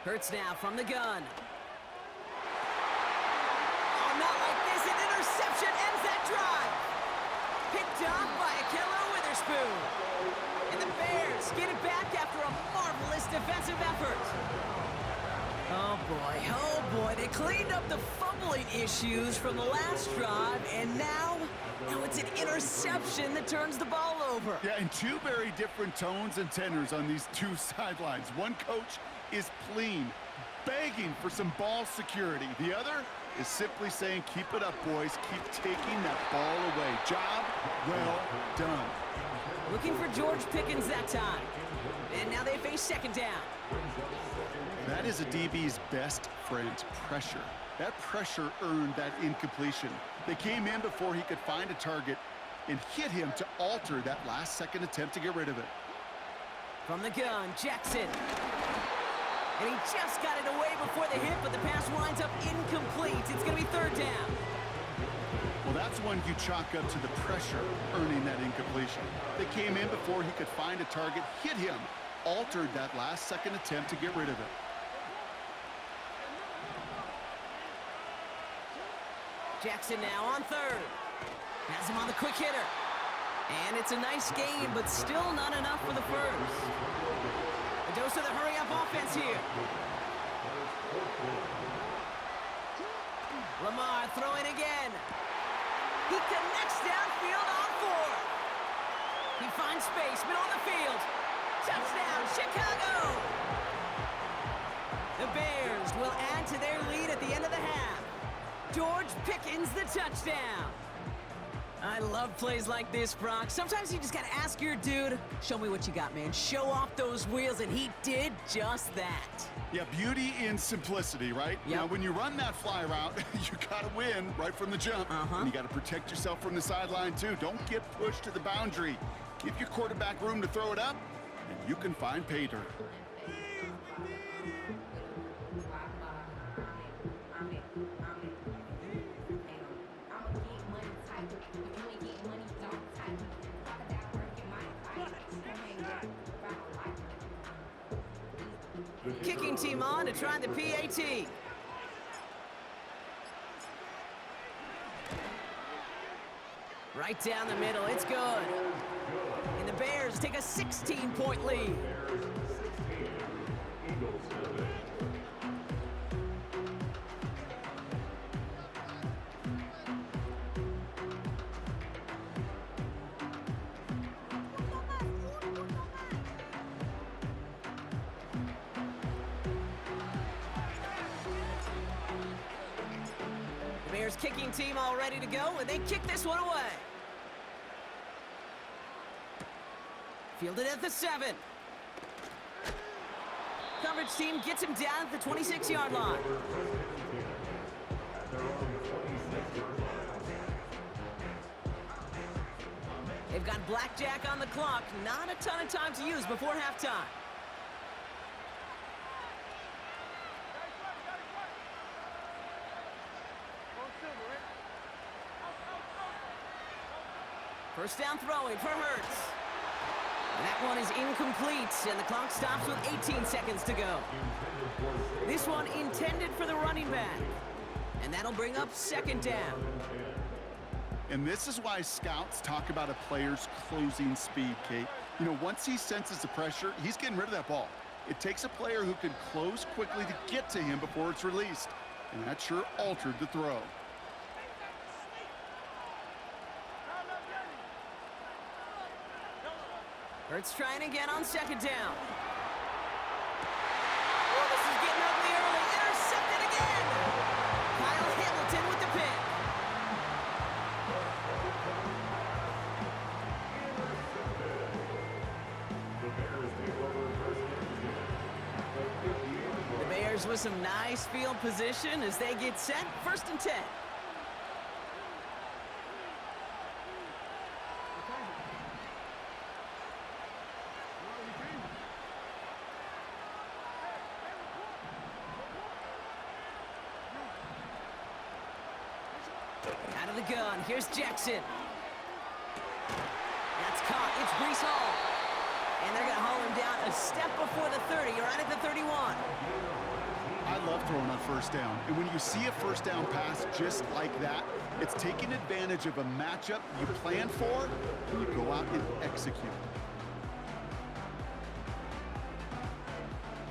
Hurts now from the gun. Oh, not like this. An interception ends that drive. Picked off by a killer Witherspoon. And the Bears get it back after a marvelous defensive effort. Oh boy, they cleaned up the fumbling issues from the last drive, and now it's an interception that turns the ball over. Yeah, and two very different tones and tenors on these two sidelines. One coach is pleading, begging for some ball security. The other is simply saying, keep it up, boys. Keep taking that ball away. Job well done. Looking for George Pickens that time. And now they face second down. That is a DB's best friend, pressure. That pressure earned that incompletion. They came in before he could find a target and hit him to alter that last-second attempt to get rid of it. From the gun, Jackson. And he just got it away before the hit, but the pass winds up incomplete. It's going to be third down. Well, that's one you chalk up to the pressure earning that incompletion. They came in before he could find a target, hit him, altered that last-second attempt to get rid of it. Jackson now on third. Has him on the quick hitter. And it's a nice game, but still not enough for the first. A dose of the hurry-up offense here. Lamar throwing again. He connects downfield on four. He finds space, middle of the field. Touchdown, Chicago! The Bears will add to their lead at the end of the half. George Pickens, the touchdown. I love plays like this, Brock. Sometimes you just got to ask your dude, show me what you got, man. Show off those wheels, and he did just that. Yeah, beauty in simplicity, right? Yep. Now, when you run that fly route, you got to win right from the jump. And you got to protect yourself from the sideline, too. Don't get pushed to the boundary. Give your quarterback room to throw it up, and you can find pay dirt. Kicking team on to try the PAT. Right down the middle, it's good. And the Bears take a 16-point lead. Bears kicking team all ready to go, and they kick this one away. Fielded at the 7. Coverage team gets him down at the 26-yard line. They've got blackjack on the clock. Not a ton of time to use before halftime. First down throwing for Hurts. And that one is incomplete, and the clock stops with 18 seconds to go. This one intended for the running back. And that'll bring up second down. And this is why scouts talk about a player's closing speed, Kate. You know, once he senses the pressure, he's getting rid of that ball. It takes a player who can close quickly to get to him before it's released. And that sure altered the throw. Hurts trying again on second down. Oh, this is getting ugly early. Intercepted again. Kyle Hamilton with the pick. The Bears with some nice field position as they get set. First and 10. Out of the gun, here's Jackson. That's caught, it's Breece Hall. And they're gonna haul him down a step before the 30, right at the 31. love throwing on first down. And when you see a first down pass just like that, it's taking advantage of a matchup you plan for, and you go out and execute.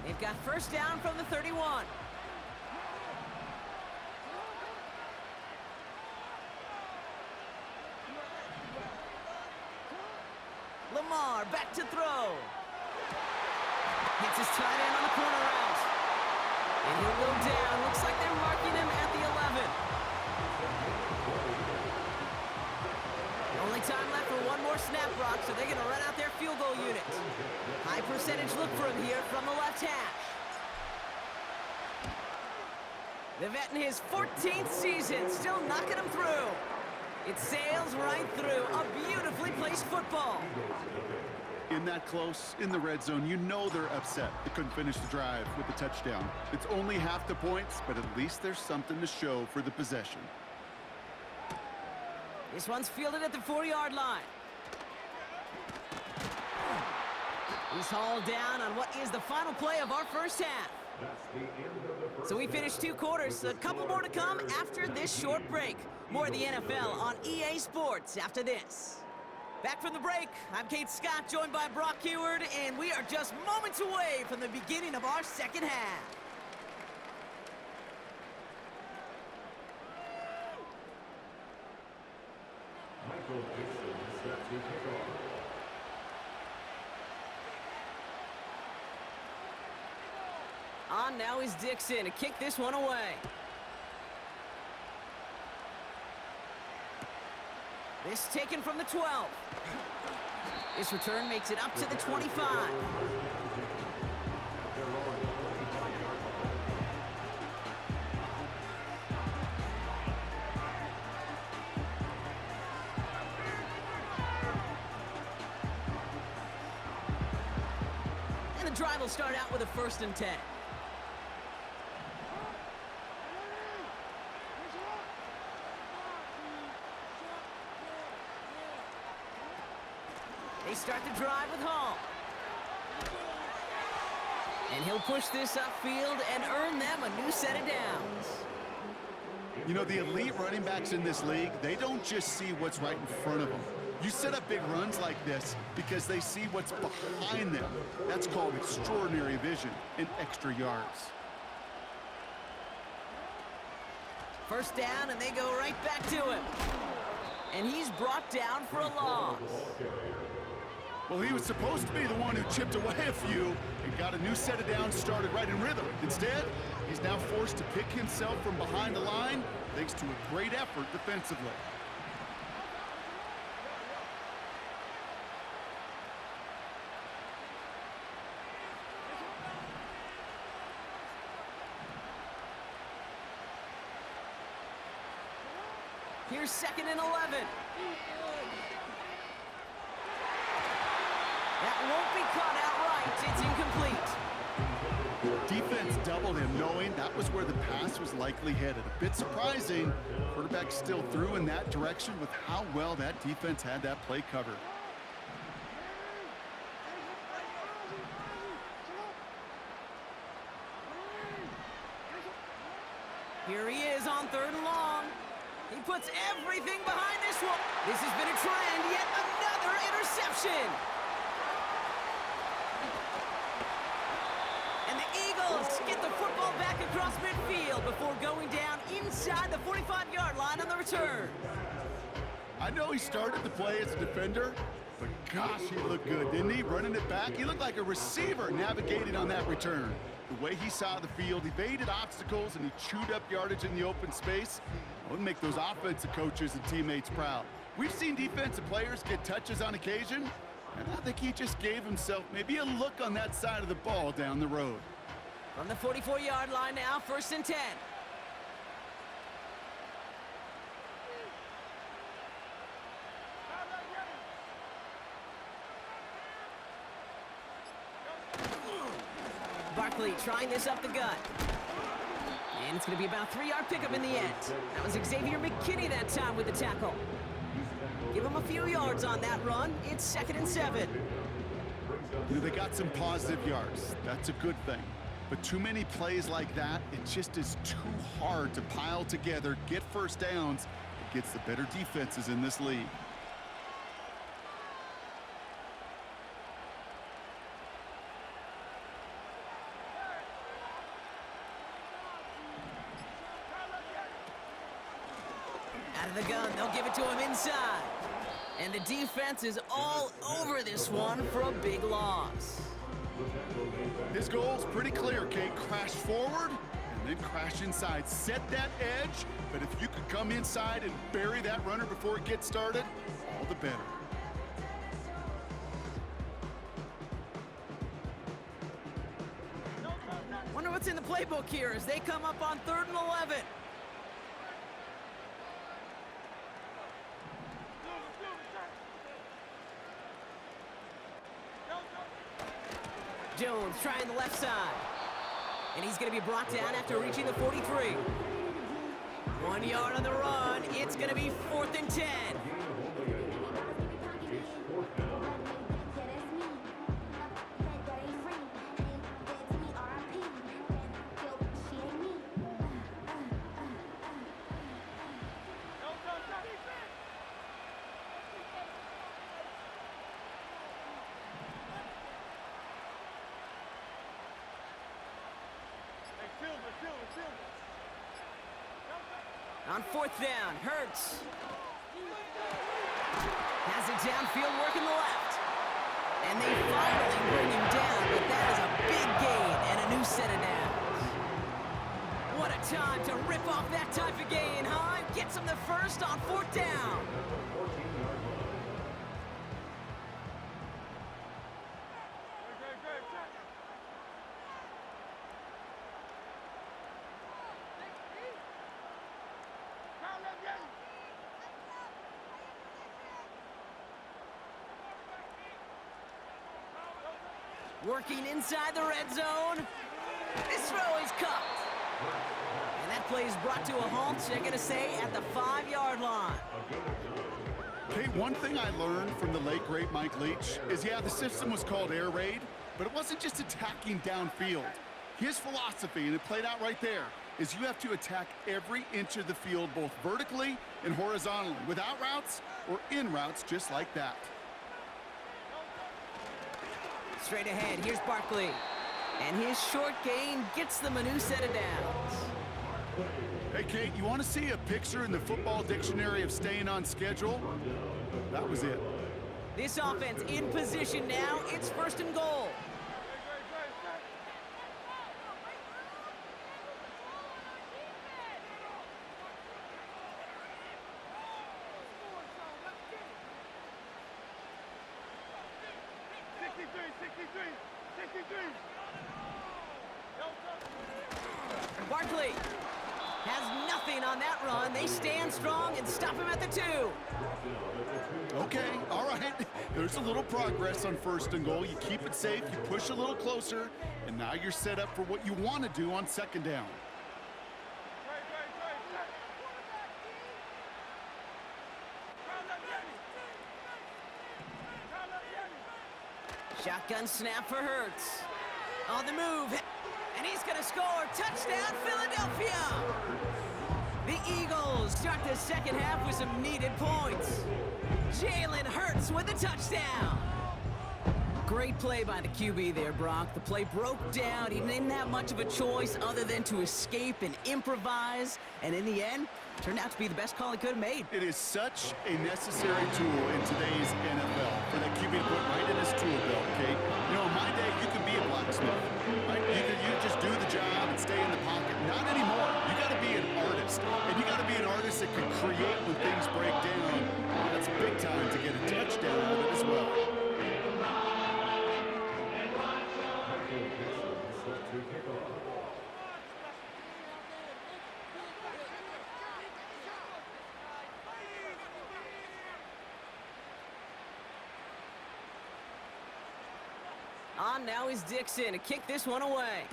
They've got first down from the 31. Lamar back to throw. Hits his tight end on the corner route. And he'll go down. Looks like they're marking him at the 11. Only time left for one more snap, Brock, so they're going to run out their field goal unit. High percentage look for him here from the left hash. The vet in his 14th season, still knocking him through. It sails right through. A beautifully placed football. In that close, in the red zone, you know they're upset they couldn't finish the drive with the touchdown. It's only half the points, but at least there's something to show for the possession. This one's fielded at the 4-yard line. He's hauled down on what is the final play of our first half. So we finished 2 quarters. A couple more to come after this short break. More of the NFL on EA Sports after this. Back from the break, I'm Kate Scott, joined by Brock Heward, and we are just moments away from the beginning of our second half. On now is Dixon to kick this one away. This taken from the 12. This return makes it up to the 25. And the drive will start out with a 1st and 10. They start the drive with Hall. And he'll push this upfield and earn them a new set of downs. You know, the elite running backs in this league, they don't just see what's right in front of them. You set up big runs like this because they see what's behind them. That's called extraordinary vision and extra yards. First down, and they go right back to him. And he's brought down for a loss. Well, he was supposed to be the one who chipped away a few and got a new set of downs started right in rhythm. Instead, he's now forced to pick himself from behind the line thanks to a great effort defensively. Here's 2nd and 11. That won't be caught outright. It's incomplete. Defense doubled him, knowing that was where the pass was likely headed. A bit surprising. Quarterback still threw in that direction with how well that defense had that play covered. Here he is on 3rd and long. He puts everything behind this one. This has been a trend, yet another interception. And the Eagles get the football back across midfield before going down inside the 45-yard line on the return. I know he started the play as a defender, but gosh, he looked good, didn't he? Running it back, he looked like a receiver navigating on that return. The way he saw the field, evaded obstacles, and he chewed up yardage in the open space. It would make those offensive coaches and teammates proud. We've seen defensive players get touches on occasion, and I think he just gave himself maybe a look on that side of the ball down the road. From the 44-yard line now, 1st and 10. Barkley trying this up the gut. And it's going to be about a 3-yard pickup in the end. That was Xavier McKinney that time with the tackle. Give him a few yards on that run. It's 2nd and 7. You know, they got some positive yards. That's a good thing. But too many plays like that, it just is too hard to pile together, get first downs. It gets the better defenses in this league. Out of the gun, they'll give it to him inside. And the defense is all over this one for a big loss. His goal's pretty clear, Kate. Crash forward and then crash inside. Set that edge, but if you could come inside and bury that runner before it gets started, all the better. Wonder what's in the playbook here as they come up on 3rd and 11. Jones trying the left side. And he's going to be brought down after reaching the 43. 1 yard on the run. It's going to be 4th and 10. On 4th down, Hurts has it downfield, working the left. And they finally bring him down, but that is a big gain and a new set of downs. What a time to rip off that type of gain, huh? Gets him the first on 4th down. Working inside the red zone. This throw is caught. And that play is brought to a halt, they're going to say, at the 5-yard line. Okay, one thing I learned from the late, great Mike Leach is, yeah, the system was called air raid, but it wasn't just attacking downfield. His philosophy, and it played out right there, is you have to attack every inch of the field, both vertically and horizontally, without routes or in routes, just like that. Straight ahead, here's Barkley. And his short gain gets them a new set of downs. Hey, Kate, you want to see a picture in the football dictionary of staying on schedule? That was it. This offense in position now. It's 1st and goal. Barkley has nothing on that run. They stand strong and stop him at the 2. Okay, all right. There's a little progress on 1st and goal. You keep it safe, you push a little closer, and now you're set up for what you want to do on 2nd down. Shotgun snap for Hurts. On the move, and he's going to score. Touchdown, Philadelphia! The Eagles start the 2nd half with some needed points. Jalen Hurts with a touchdown. Great play by the QB there, Brock. The play broke down. He didn't have much of a choice other than to escape and improvise. And in the end, turned out to be the best call he could have made. It is such a necessary tool in today's NFL for that QB to put right in his tool belt, okay? You know, in my day, you could be a blacksmith, right? You just do the job and stay in the pocket. Not anymore. You got to be an artist. And you got to be an artist that can create when things break down. That's big time to get a touchdown out of it as well. On now is Dixon to kick this one away.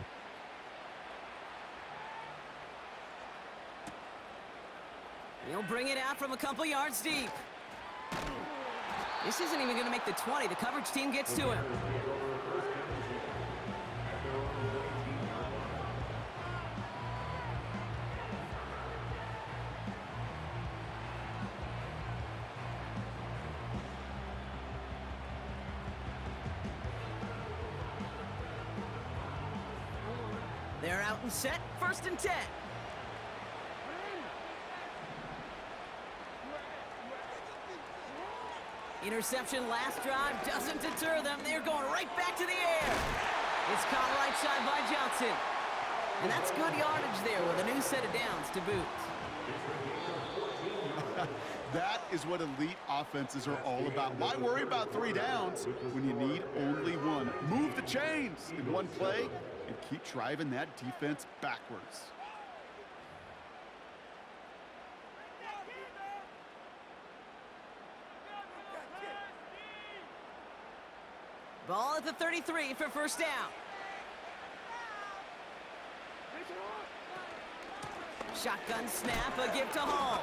He'll bring it out from a couple yards deep. This isn't even going to make the 20. The coverage team gets to him. They're out and set, 1st and 10. Interception last drive doesn't deter them. They're going right back to the air. It's caught right side by Johnson. And that's good yardage there with a new set of downs to boot. That is what elite offenses are all about. Why worry about 3 downs when you need only 1? Move the chains in 1 play and keep driving that defense backwards. Ball at the 33 for 1st down. Shotgun snap, a give to Hall.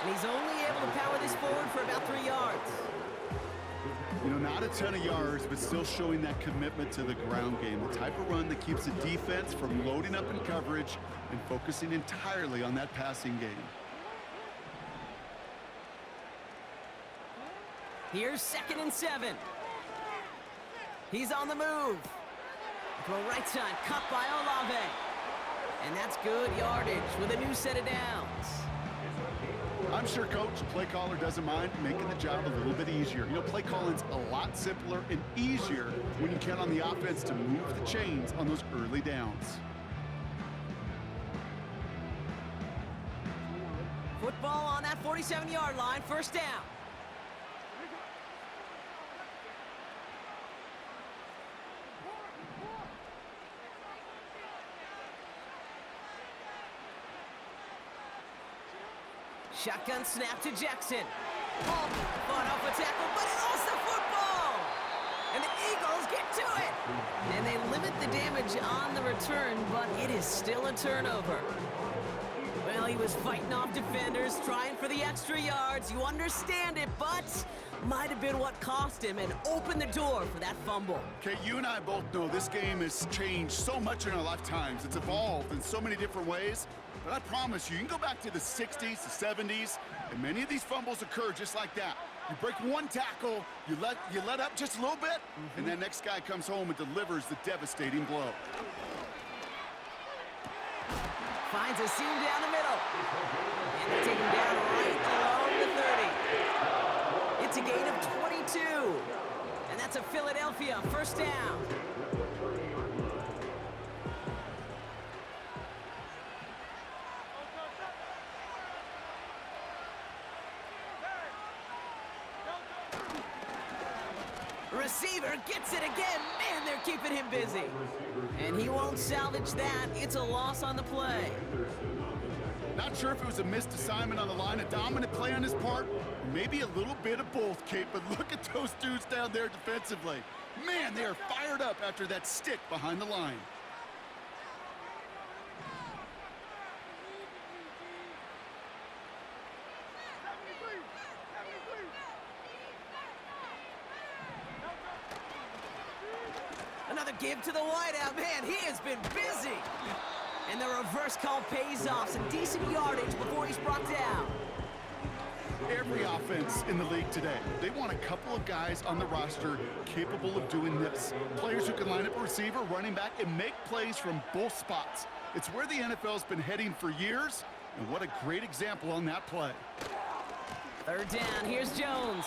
And he's only able to power this forward for about 3 yards. You know, not a ton of yards, but still showing that commitment to the ground game. The type of run that keeps the defense from loading up in coverage and focusing entirely on that passing game. Here's 2nd and 7. He's on the move. Throw right side, cut by Olave. And that's good yardage with a new set of downs. I'm sure Coach, play caller, doesn't mind making the job a little bit easier. You know, play calling's a lot simpler and easier when you count on the offense to move the chains on those early downs. Football on that 47-yard line, 1st down. Shotgun snap to Jackson. Ball fought off a tackle, but he lost the football! And the Eagles get to it! And they limit the damage on the return, but it is still a turnover. Well, he was fighting off defenders, trying for the extra yards. You understand it, but might have been what cost him and opened the door for that fumble. Okay, you and I both know this game has changed so much in our lifetimes. It's evolved in so many different ways. But I promise you, you can go back to the 60s, the 70s, and many of these fumbles occur just like that. You break 1 tackle, you let up just a little bit, and that next guy comes home and delivers the devastating blow. Finds a seam down the middle. And they take him down right along the 30. It's a gain of 22. And that's a Philadelphia 1st down. Receiver gets it again. Man, they're keeping him busy. And he won't salvage that. It's a loss on the play. Not sure if it was a missed assignment on the line, a dominant play on his part, maybe a little bit of both, Kate, but look at those dudes down there defensively. Man, they are fired up after that stick behind the line. Another give to the wideout. Man, he has been busy. And the reverse call pays off. Some decent yardage before he's brought down. Every offense in the league today, they want a couple of guys on the roster capable of doing this. Players who can line up a receiver, running back, and make plays from both spots. It's where the NFL's been heading for years, and what a great example on that play. 3rd down, here's Jones.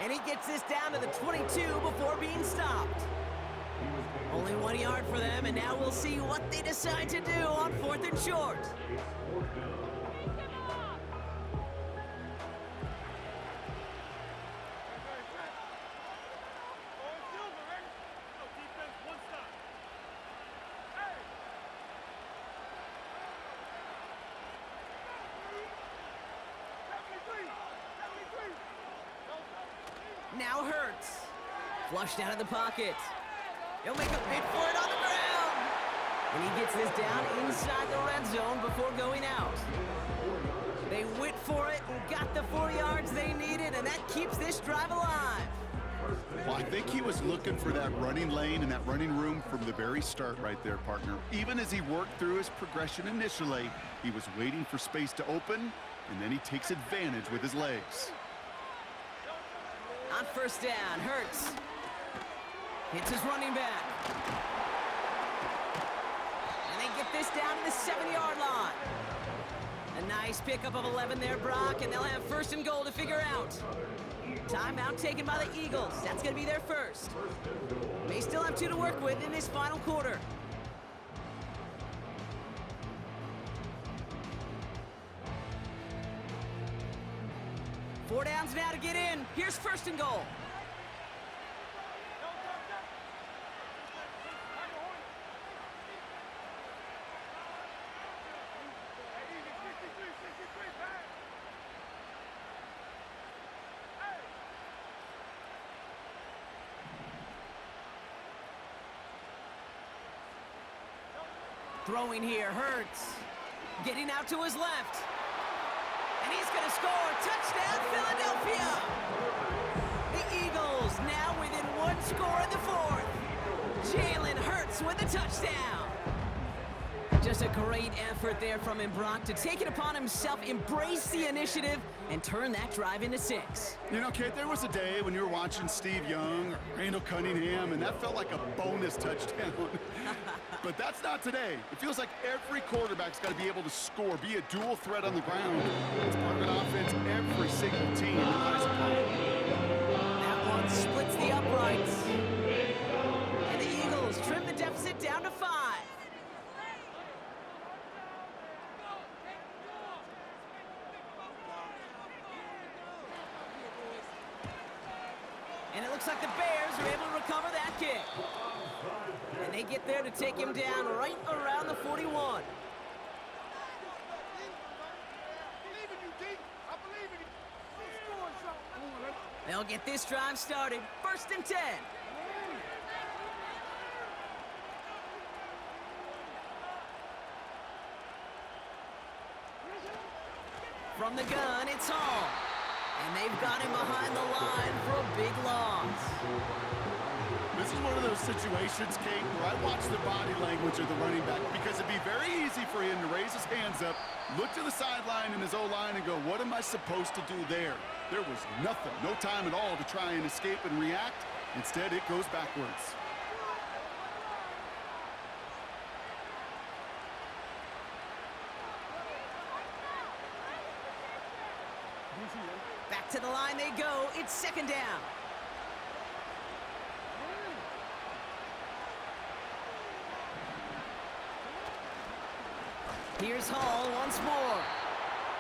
And he gets this down to the 22 before being stopped. Only 1 yard for them, and now we'll see what they decide to do on 4th and short. Now Hurts. Flushed out of the pocket. He'll make a bid for it on the ground. And he gets this down inside the red zone before going out. They went for it and got the 4 yards they needed, and that keeps this drive alive. Well, I think he was looking for that running lane and that running room from the very start right there, partner. Even as he worked through his progression initially, he was waiting for space to open, and then he takes advantage with his legs. On 1st down, Hurts hits his running back. And they the 7-yard line. A nice pickup of 11 there, Brock, and they'll have first and goal to figure out. Timeout taken by the Eagles. That's going to be their first. They still have 2 to work with in this final quarter. Four downs now to get in. Here's first and goal. Throwing here, Hurts. Getting out to his left. And he's going to score. Touchdown, Philadelphia! The Eagles now within 1 score in the 4th. Jalen Hurts with a touchdown. Just a great effort there from him, Brock, to take it upon himself, embrace the initiative, and turn that drive into 6. You know, Kate, there was a day when you were watching Steve Young or Randall Cunningham, and that felt like a bonus touchdown. But that's not today. It feels like every quarterback's got to be able to score, be a dual threat on the ground. It's part of an offense every single team relies upon. That one splits the uprights. And the Eagles trim the deficit down to 5. And it looks like the Bears are able to recover that kick. And they get there to take him down right around the 41. They'll get this drive started. First and 10. From the gun, it's Hall. And they've got him behind the line for a big loss. This is one of those situations, Kate, where I watch the body language of the running back because it'd be very easy for him to raise his hands up, look to the sideline in his O-line and go, what am I supposed to do there? There was nothing, no time at all to try and escape and react. Instead, it goes backwards. Back to the line they go. It's second down. Here's Hall once more.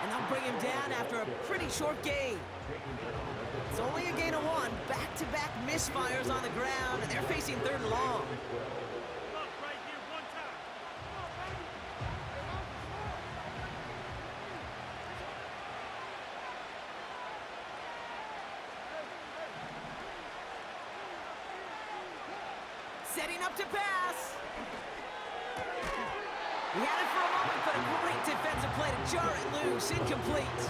And they'll bring him down after a pretty short gain. It's only a gain of 1. Back-to-back misfires on the ground, and they're facing third and long. Setting up to pass. He had it for a moment, but a great defensive play to jar it loose. Incomplete.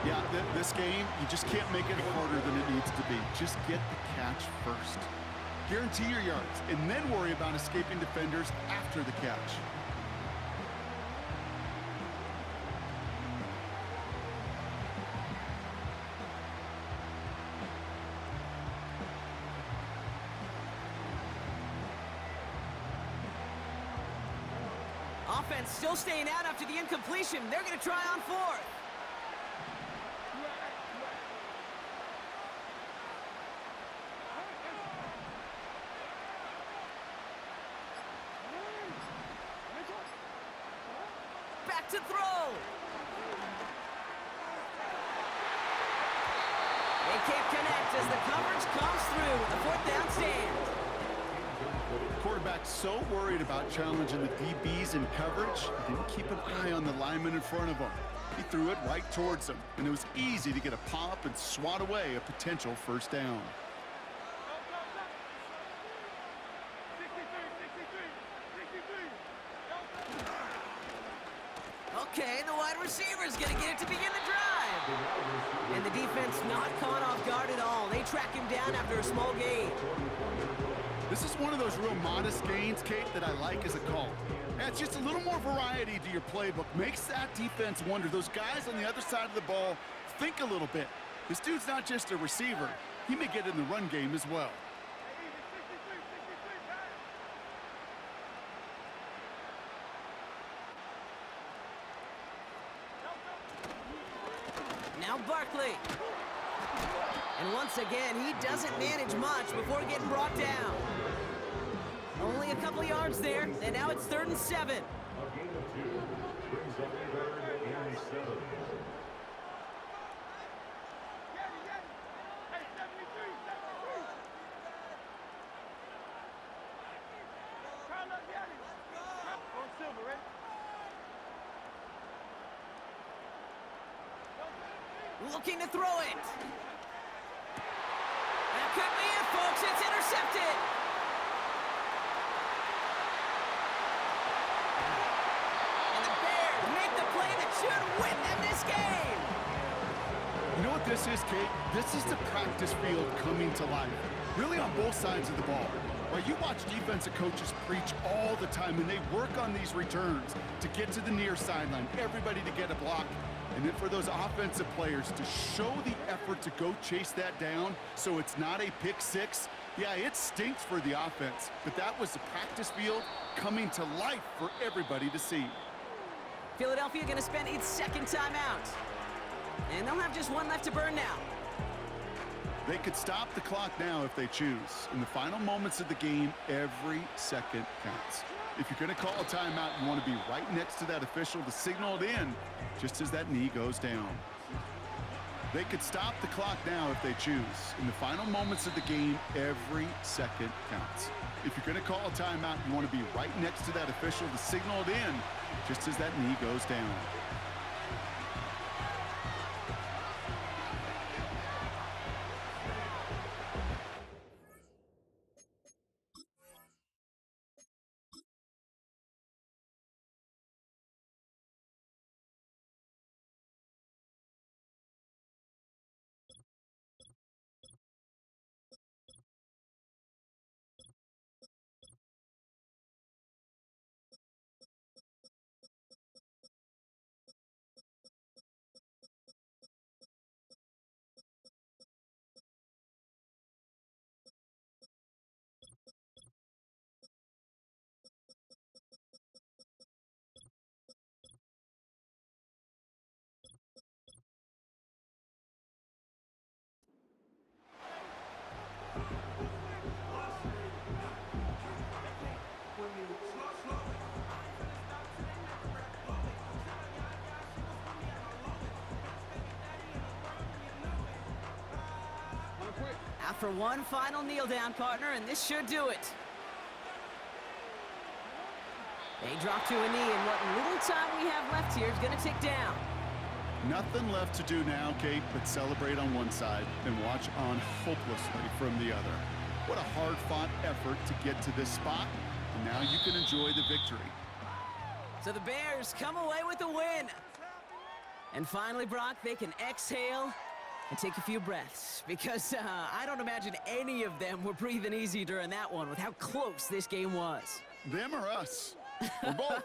Yeah, this game, you just can't make it harder than it needs to be. Just get the catch first. Guarantee your yards, and then worry about escaping defenders after the catch. Offense still staying out after the incompletion. They're going to try on 4th. Back to throw. They can't connect as the coverage comes through. The 4th down stand. Quarterback's so worried about challenging the DBs in coverage, he didn't keep an eye on the lineman in front of him. He threw it right towards him, and it was easy to get a pop and swat away a potential first down. Okay, the wide receiver's going to get it to begin the drive. And the defense not caught off guard at all. They track him down after a small gain. This is one of those real modest gains, Kate, that I like as a call. Yeah, it's just a little more variety to your playbook. Makes that defense wonder. Those guys on the other side of the ball think a little bit. This dude's not just a receiver. He may get in the run game as well. Now Barkley. And once again, he doesn't manage much before getting brought down. Only a couple yards there, and now it's 3rd and 7. A gain of 2 brings up 3rd and 7. Looking to throw it. That could be it, folks. It's intercepted. And the Bears make the play that should win them this game. You know what this is, Kate? This is the practice field coming to life, really on both sides of the ball. Right, you watch defensive coaches preach all the time, and they work on these returns to get to the near sideline, everybody to get a block, and then for those offensive players to show the effort to go chase that down so it's not a pick six. Yeah, it stinks for the offense, but that was the practice field coming to life for everybody to see. Philadelphia going to spend its second timeout. And they'll have just one left to burn now. They could stop the clock now if they choose. In the final moments of the game, every second counts. If you're going to call a timeout, you want to be right next to that official to signal it in just as that knee goes down. They could stop the clock now if they choose. In the final moments of the game, every second counts. If you're going to call a timeout, you want to be right next to that official to signal it in just as that knee goes down. After one final kneel down, partner, and this should do it. They drop to a knee, and what little time we have left here is going to tick down. Nothing left to do now, Kate, but celebrate on one side and watch on hopelessly from the other. What a hard-fought effort to get to this spot, and now you can enjoy the victory. So the Bears come away with a win. And finally, Brock, they can exhale and take a few breaths, because I don't imagine any of them were breathing easy during that one with how close this game was. Them or us? Or both?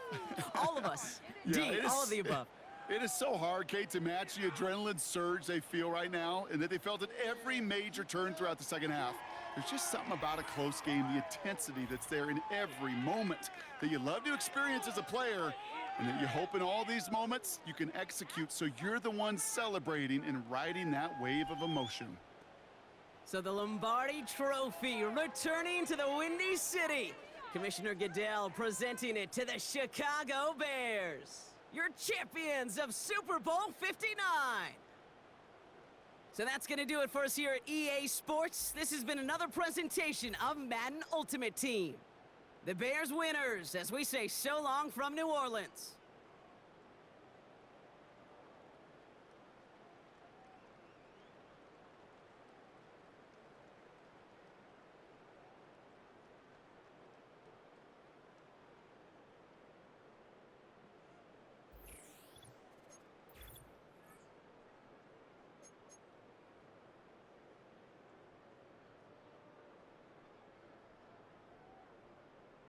All of us. Yeah, D, all of the above. It is so hard, Kate, to match the adrenaline surge they feel right now, and that they felt at every major turn throughout the second half. There's just something about a close game, the intensity that's there in every moment that you love to experience as a player, and that you hope in all these moments you can execute so you're the one celebrating and riding that wave of emotion. So the Lombardi Trophy returning to the Windy City. Commissioner Goodell presenting it to the Chicago Bears, your champions of Super Bowl 59. So that's going to do it for us here at EA Sports. This has been another presentation of Madden Ultimate Team. The Bears winners, as we say so long from New Orleans.